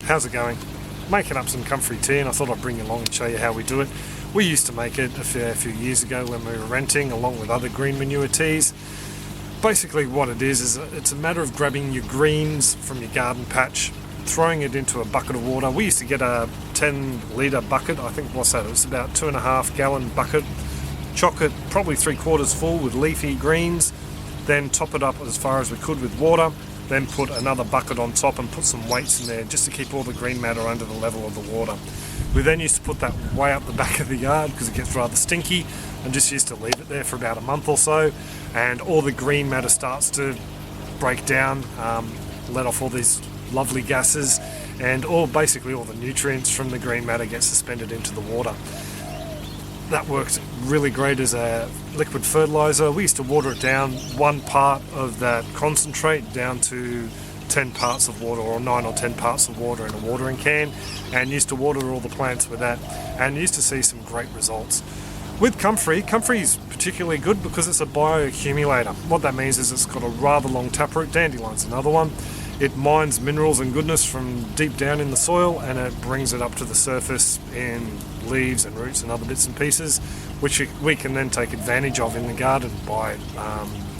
how's it going? Making up some comfrey tea, and I thought I'd bring you along and show you how we do it. We used to make it a fair few years ago when we were renting, along with other green manure teas. Basically what it is it's a matter of grabbing your greens from your garden patch, throwing it into a bucket of water. We used to get a 10 litre bucket, I think, what's that? It was about 2.5 gallon bucket. Chock it probably 3/4 full with leafy greens, then top it up as far as we could with water, then put another bucket on top and put some weights in there just to keep all the green matter under the level of the water. We then used to put that way up the back of the yard because it gets rather stinky, and just used to leave it there for about a month or so, and all the green matter starts to break down, let off all these lovely gases, and basically all the nutrients from the green matter get suspended into the water. That worked really great as a liquid fertiliser. We used to water it down 1 part of that concentrate down to 10 parts of water, or 9 or 10 parts of water in a watering can, and used to water all the plants with that, and used to see some great results. With comfrey is particularly good because it's a bioaccumulator. What that means is it's got a rather long taproot. Dandelion's another one. It mines minerals and goodness from deep down in the soil, and it brings it up to the surface in leaves and roots and other bits and pieces, which we can then take advantage of in the garden by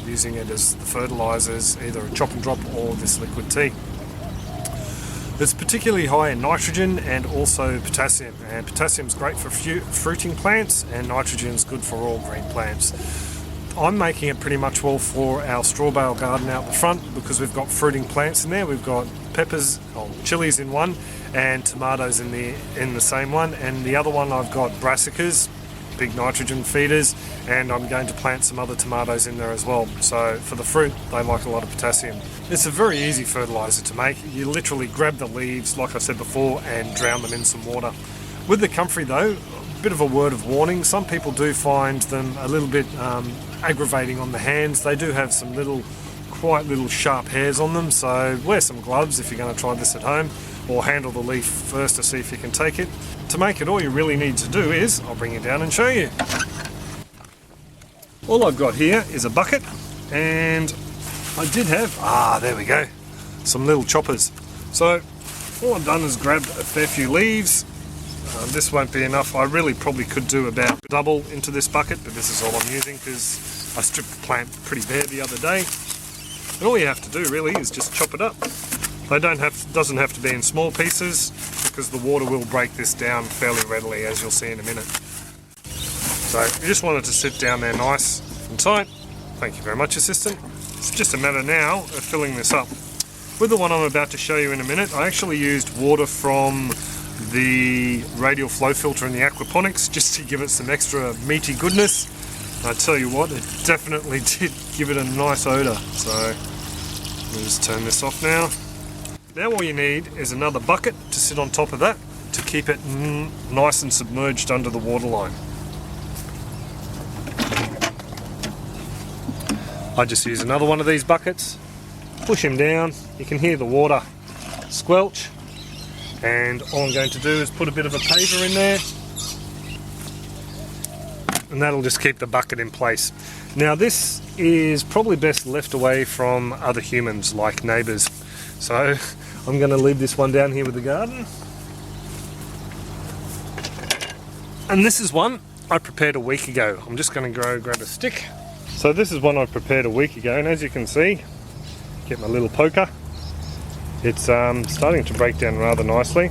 using it as the fertilisers, either a chop and drop or this liquid tea. It's particularly high in nitrogen and also potassium, and potassium's great for fruiting plants, and nitrogen's good for all green plants. I'm making it pretty much all for our straw bale garden out the front because we've got fruiting plants in there. We've got peppers, chilies in one, and tomatoes in the same one, and the other one I've got brassicas, big nitrogen feeders, and I'm going to plant some other tomatoes in there as well. So for the fruit, they like a lot of potassium. It's a very easy fertiliser to make. You literally grab the leaves, like I said before, and drown them in some water. With the comfrey though, a bit of a word of warning, some people do find them a little bit aggravating on the hands. They do have some quite little sharp hairs on them, so wear some gloves if you're going to try this at home, or handle the leaf first to see if you can take it. To make it, all you really need to do is, I'll bring it down and show you. All I've got here is a bucket, and I did have, there we go, some little choppers. So all I've done is grabbed a fair few leaves. This won't be enough. I really probably could do about double into this bucket, but this is all I'm using because I stripped the plant pretty bare the other day. And all you have to do really is just chop it up. Doesn't have to be in small pieces because the water will break this down fairly readily, as you'll see in a minute. So you just want it to sit down there nice and tight. Thank you very much, assistant. It's just a matter now of filling this up. With the one I'm about to show you in a minute, I actually used water from the radial flow filter in the aquaponics just to give it some extra meaty goodness. I tell you what, it definitely did give it a nice odour. So we'll just turn this off now. Now all you need is another bucket to sit on top of that to keep it nice and submerged under the waterline. I just use another one of these buckets, push him down, you can hear the water squelch, and all I'm going to do is put a bit of a paver in there, and that'll just keep the bucket in place. Now this is probably best left away from other humans like neighbours, so I'm going to leave this one down here with the garden. And this is one I prepared a week ago. I'm just going to go grab a stick. So this is one I prepared a week ago, and as you can see, get my little poker, it's starting to break down rather nicely.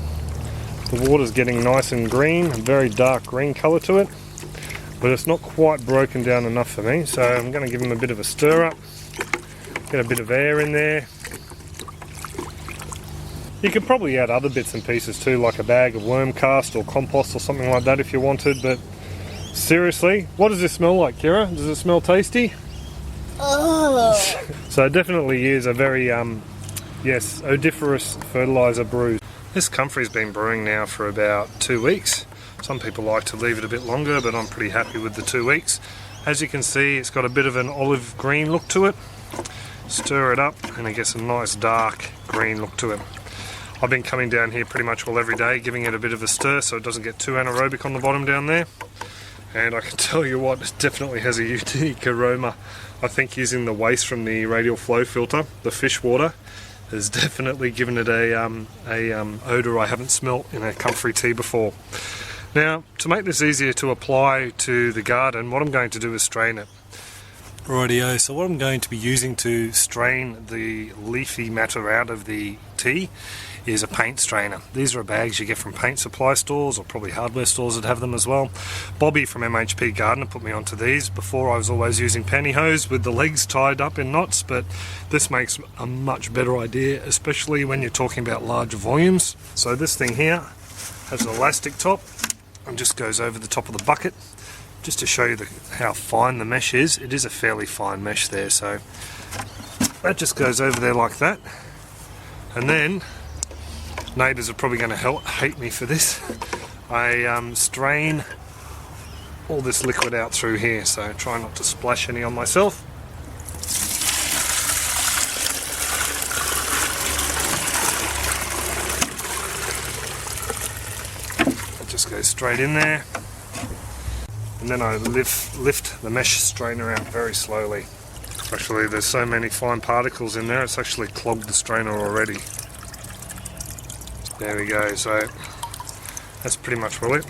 The water's getting nice and green, a very dark green colour to it, but it's not quite broken down enough for me, so I'm going to give them a bit of a stir up, get a bit of air in there. You could probably add other bits and pieces too, like a bag of worm cast or compost or something like that if you wanted, but seriously, what does this smell like, Kira? Does it smell tasty? Oh. So it definitely is a very, yes, odoriferous fertiliser brew. This comfrey's been brewing now for about 2 weeks. Some people like to leave it a bit longer, but I'm pretty happy with the 2 weeks. As you can see, it's got a bit of an olive green look to it. Stir it up and it gets a nice dark green look to it. I've been coming down here pretty much all every day, giving it a bit of a stir so it doesn't get too anaerobic on the bottom down there. And I can tell you what, it definitely has a unique aroma. I think using the waste from the radial flow filter, the fish water, has definitely given it a odour I haven't smelt in a comfrey tea before. Now, to make this easier to apply to the garden, what I'm going to do is strain it. Rightio, so what I'm going to be using to strain the leafy matter out of the tea is a paint strainer. These are bags you get from paint supply stores or probably hardware stores that have them as well. Bobby from MHPGardener put me onto these. Before I was always using pantyhose with the legs tied up in knots, but this makes a much better idea, especially when you're talking about larger volumes. So this thing here has an elastic top and just goes over the top of the bucket. Just to show you how fine the mesh is, it is a fairly fine mesh there, so that just goes over there like that. And then, neighbours are probably going to hate me for this, I strain all this liquid out through here, so try not to splash any on myself. It just goes straight in there. And then I lift the mesh strainer out very slowly. Actually, there's so many fine particles in there, it's actually clogged the strainer already. There we go, so that's pretty much all it.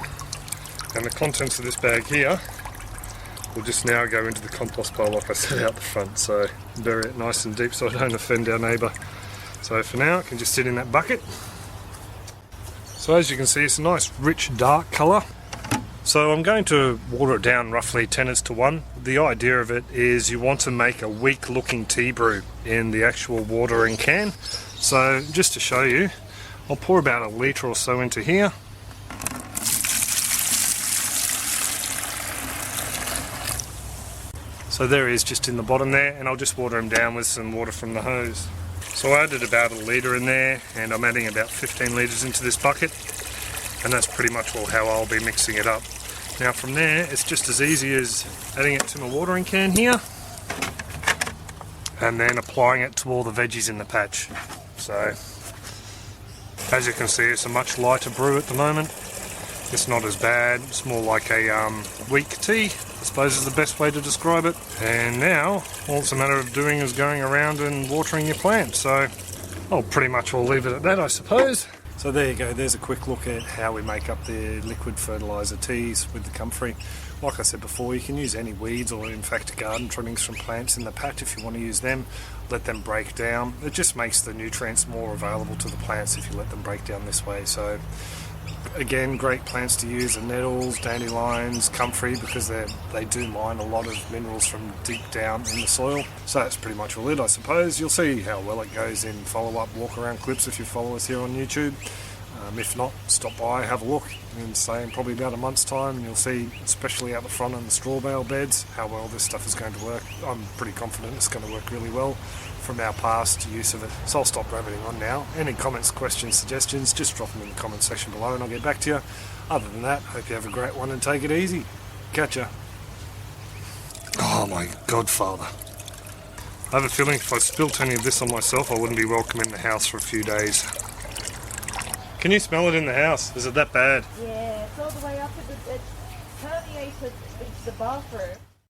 And the contents of this bag here will just now go into the compost pile like I said out the front, so bury it nice and deep so I don't offend our neighbour. So for now it can just sit in that bucket. So as you can see, it's a nice rich dark colour. So I'm going to water it down roughly 10:1. The idea of it is you want to make a weak looking tea brew in the actual watering can. So just to show you, I'll pour about a litre or so into here. So there he is just in the bottom there, and I'll just water him down with some water from the hose. So I added about a litre in there, and I'm adding about 15 litres into this bucket. And that's pretty much how I'll be mixing it up. Now from there, it's just as easy as adding it to my watering can here, and then applying it to all the veggies in the patch. So, as you can see, it's a much lighter brew at the moment. It's not as bad, it's more like a weak tea, I suppose is the best way to describe it. And now, all it's a matter of doing is going around and watering your plants. So, I'll pretty much all leave it at that, I suppose. So there you go, there's a quick look at how we make up the liquid fertiliser teas with the comfrey. Like I said before, you can use any weeds or in fact garden trimmings from plants in the patch if you want to use them. Let them break down. It just makes the nutrients more available to the plants if you let them break down this way. So again, great plants to use are nettles, dandelions, comfrey, because they do mine a lot of minerals from deep down in the soil. So that's pretty much all it, I suppose. You'll see how well it goes in follow-up walk-around clips if you follow us here on YouTube. If not, stop by, have a look, and say in probably about a month's time, and you'll see, especially out the front on the straw bale beds, how well this stuff is going to work. I'm pretty confident it's going to work really well from our past use of it. So I'll stop rabbiting on now. Any comments, questions, suggestions, just drop them in the comment section below and I'll get back to you. Other than that, hope you have a great one and take it easy. Catch ya. Oh my godfather. I have a feeling if I spilt any of this on myself, I wouldn't be welcome in the house for a few days. Can you smell it in the house? Is it that bad? Yeah, it's all the way up. It permeated into the bathroom.